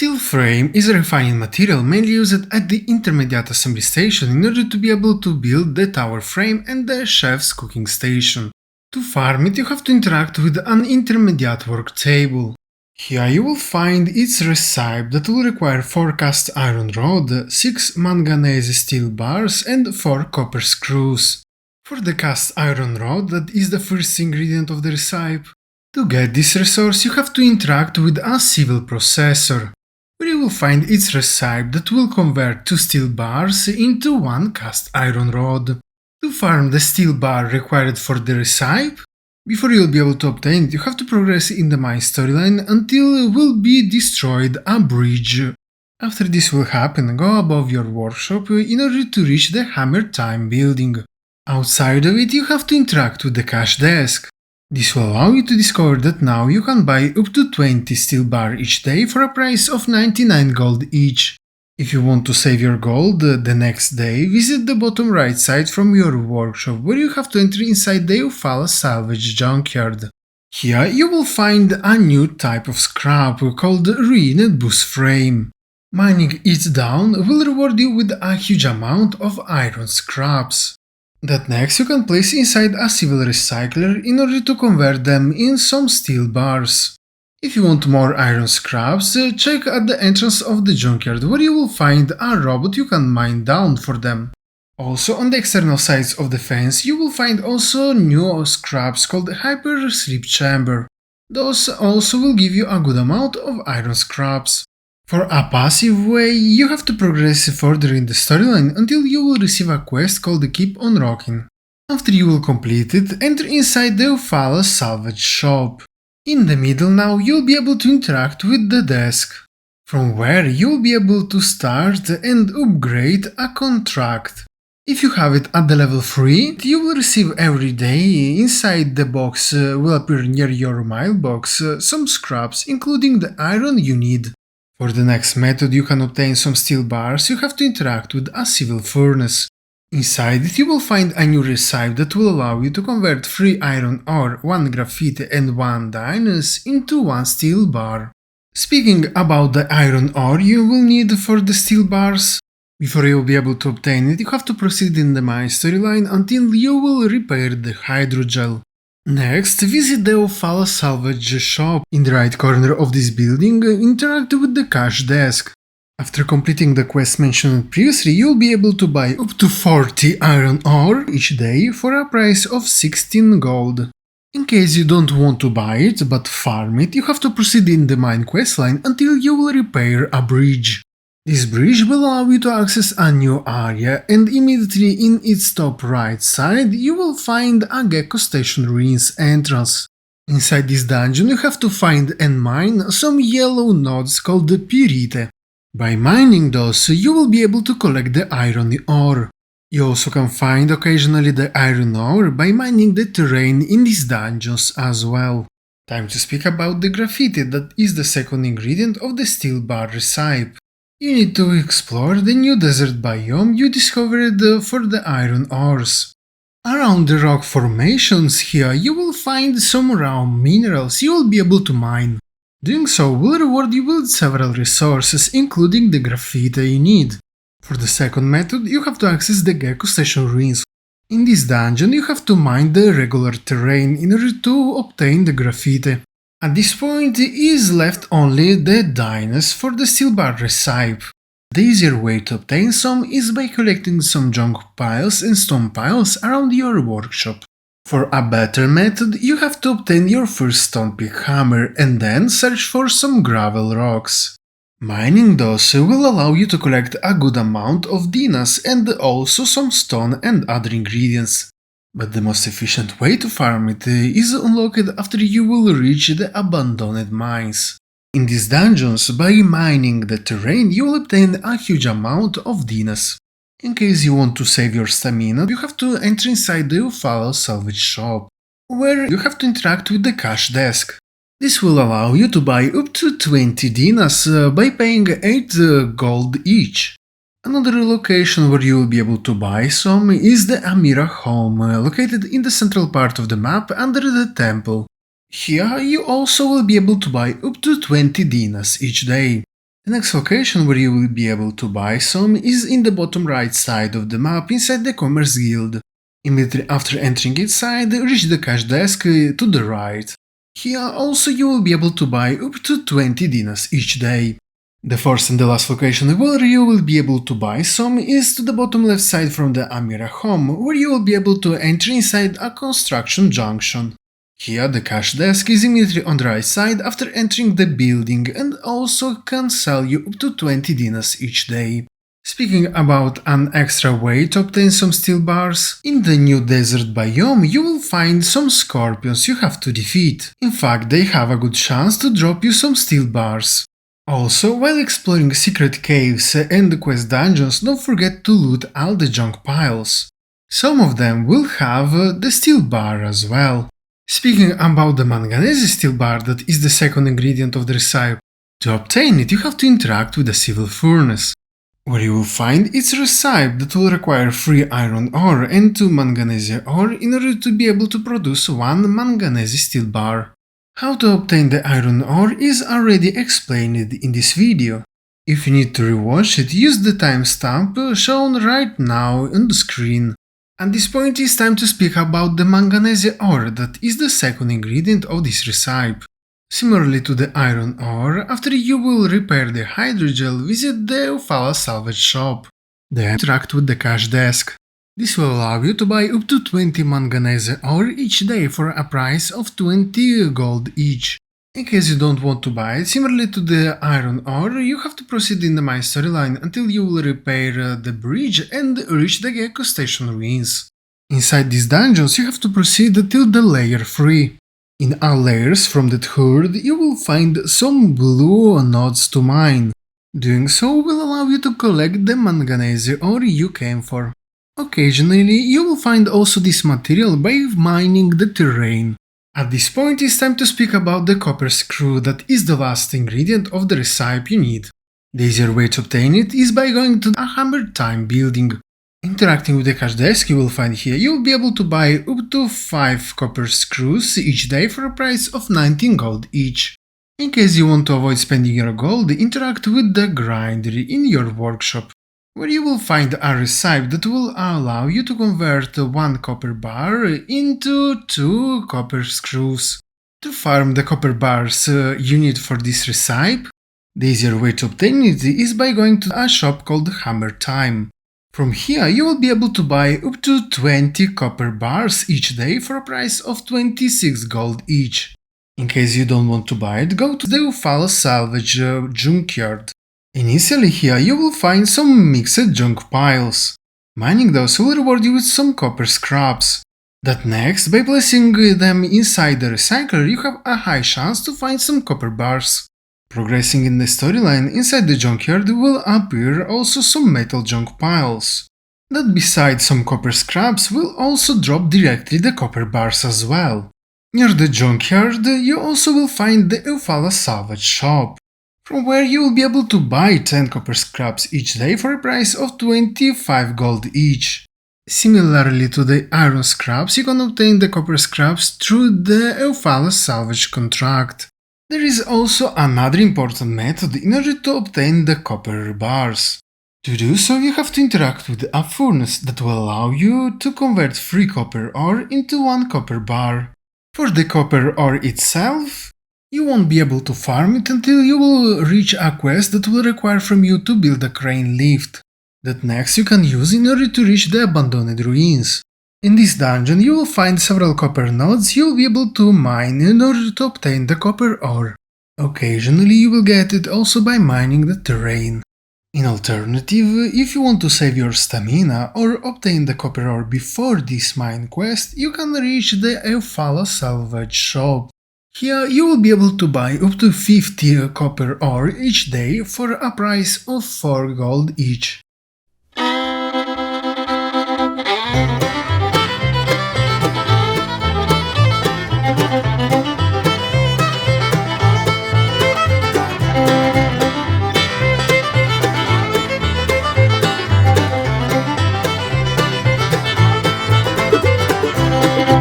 Steel frame is a refining material mainly used at the intermediate assembly station in order to be able to build the tower frame and the chef's cooking station. To farm it, you have to interact with an intermediate work table. Here you will find its recipe that will require 4 cast iron rod, 6 manganese steel bars and 4 copper screws. For the cast iron rod, that is the first ingredient of the recipe. To get this resource, you have to interact with a civil processor, where you will find its recipe that will convert 2 steel bars into 1 cast iron rod. To farm the steel bar required for the recipe, before you'll be able to obtain it, you have to progress in the mine storyline until will be destroyed a bridge. After this will happen, go above your workshop in order to reach the Hammer Time building. Outside of it, you have to interact with the cash desk. This will allow you to discover that now you can buy up to 20 steel bar each day for a price of 99 gold each. If you want to save your gold the next day, visit the bottom right side from your workshop where you have to enter inside the Eufaula salvage junkyard. Here you will find a new type of scrap called ruined bus frame. Mining it down will reward you with a huge amount of iron scraps that next you can place inside a civil recycler in order to convert them in some steel bars. If you want more iron scraps, check at the entrance of the junkyard where you will find a robot you can mine down for them. Also on the external sides of the fence you will find also new scraps called Hyper Sleep Chamber. Those also will give you a good amount of iron scraps. For a passive way, you have to progress further in the storyline until you will receive a quest called Keep on Rocking. After you will complete it, enter inside the Eufaula salvage shop. In the middle now you'll be able to interact with the desk, from where you'll be able to start and upgrade a contract. If you have it at the level 3, you will receive every day inside the box will appear near your mailbox some scraps including the iron you need. For the next method you can obtain some steel bars, you have to interact with a civil furnace. Inside it you will find a new recipe that will allow you to convert 3 iron ore, 1 graphite and 1 dynas into 1 steel bar. Speaking about the iron ore you will need for the steel bars, before you will be able to obtain it you have to proceed in the mine storyline until you will repair the hydrogel. Next, visit the Eufaula salvage shop. In the right corner of this building, interact with the cash desk. After completing the quest mentioned previously, you'll be able to buy up to 40 iron ore each day for a price of 16 gold. In case you don't want to buy it but farm it, you have to proceed in the mine questline until you will repair a bridge. This bridge will allow you to access a new area, and immediately in its top right side you will find a Gecko Station Ruins entrance. Inside this dungeon you have to find and mine some yellow nodes called the Pyrite. By mining those you will be able to collect the iron ore. You also can find occasionally the iron ore by mining the terrain in these dungeons as well. Time to speak about the graffiti that is the second ingredient of the steel bar recipe. You need to explore the new desert biome you discovered for the iron ores. Around the rock formations here you will find some raw minerals you will be able to mine. Doing so will reward you with several resources including the graphite you need. For the second method you have to access the Gecko Station Ruins. In this dungeon you have to mine the regular terrain in order to obtain the graphite. At this point is left only the dynas for the steel bar recipe. The easier way to obtain some is by collecting some junk piles and stone piles around your workshop. For a better method you have to obtain your first stone pick hammer and then search for some gravel rocks. Mining those will allow you to collect a good amount of dynas and also some stone and other ingredients. But the most efficient way to farm it is unlocked after you will reach the abandoned mines. In these dungeons, by mining the terrain, you will obtain a huge amount of dynas. In case you want to save your stamina, you have to enter inside the Eufaula salvage shop, where you have to interact with the cash desk. This will allow you to buy up to 20 dynas by paying 8 gold each. Another location where you will be able to buy some is the Amira home, located in the central part of the map under the temple. Here you also will be able to buy up to 20 dynas each day. The next location where you will be able to buy some is in the bottom right side of the map inside the Commerce Guild. Immediately after entering inside, reach the cash desk to the right. Here also you will be able to buy up to 20 dinas each day. The fourth and the last location where you will be able to buy some is to the bottom left side from the Amira home, where you will be able to enter inside a construction junction. Here the cash desk is immediately on the right side after entering the building and also can sell you up to 20 dinas each day. Speaking about an extra way to obtain some steel bars, in the new desert biome you will find some scorpions you have to defeat. In fact, they have a good chance to drop you some steel bars. Also, while exploring secret caves and the quest dungeons, don't forget to loot all the junk piles. Some of them will have the steel bar as well. Speaking about the Manganese steel bar, that is the second ingredient of the recipe. To obtain it, you have to interact with the civil furnace, where you will find its recipe that will require 3 iron ore and 2 manganese ore in order to be able to produce 1 manganese steel bar. How to obtain the iron ore is already explained in this video. If you need to rewatch it, use the timestamp shown right now on the screen. At this point it's time to speak about the manganese ore that is the second ingredient of this recipe. Similarly to the iron ore, after you will repair the hydrogel, visit the Eufala salvage shop. Then interact with the cash desk. This will allow you to buy up to 20 manganese ore each day for a price of 20 gold each. In case you don't want to buy it, similarly to the iron ore, you have to proceed in the main storyline until you will repair the bridge and reach the Gecko Station ruins. Inside these dungeons you have to proceed till the layer 3. In all layers from that horde you will find some blue nodes to mine. Doing so will allow you to collect the manganese ore you came for. Occasionally you will find also this material by mining the terrain. At this point it's time to speak about the copper screw that is the last ingredient of the recipe you need. The easier way to obtain it is by going to a Hammer Time building. Interacting with the cash desk you will find here, you will be able to buy up to 5 copper screws each day for a price of 19 gold each. In case you want to avoid spending your gold, interact with the grinder in your workshop, where you will find a recipe that will allow you to convert 1 copper bar into 2 copper screws. To farm the copper bars you need for this recipe, the easier way to obtain it is by going to a shop called Hammer Time. From here you will be able to buy up to 20 copper bars each day for a price of 26 gold each. In case you don't want to buy it, go to the Eufala salvage junkyard. Initially here you will find some mixed junk piles. Mining those will reward you with some copper scraps. That next, by placing them inside the recycler, you have a high chance to find some copper bars. Progressing in the storyline, inside the junkyard will appear also some metal junk piles. That besides some copper scraps will also drop directly the copper bars as well. Near the junkyard you also will find the Eufala salvage shop, from where you will be able to buy 10 copper scraps each day for a price of 25 gold each. Similarly to the iron scraps, you can obtain the copper scraps through the Eufala salvage contract. There is also another important method in order to obtain the copper bars. To do so, you have to interact with a furnace that will allow you to convert 3 copper ore into 1 copper bar. For the copper ore itself, you won't be able to farm it until you will reach a quest that will require from you to build a crane lift. That next you can use in order to reach the abandoned ruins. In this dungeon you will find several copper nodes you will be able to mine in order to obtain the copper ore. Occasionally you will get it also by mining the terrain. In alternative, if you want to save your stamina or obtain the copper ore before this mine quest, you can reach the Eufala salvage shop. Here you will be able to buy up to 50 copper ore each day for a price of 4 gold each.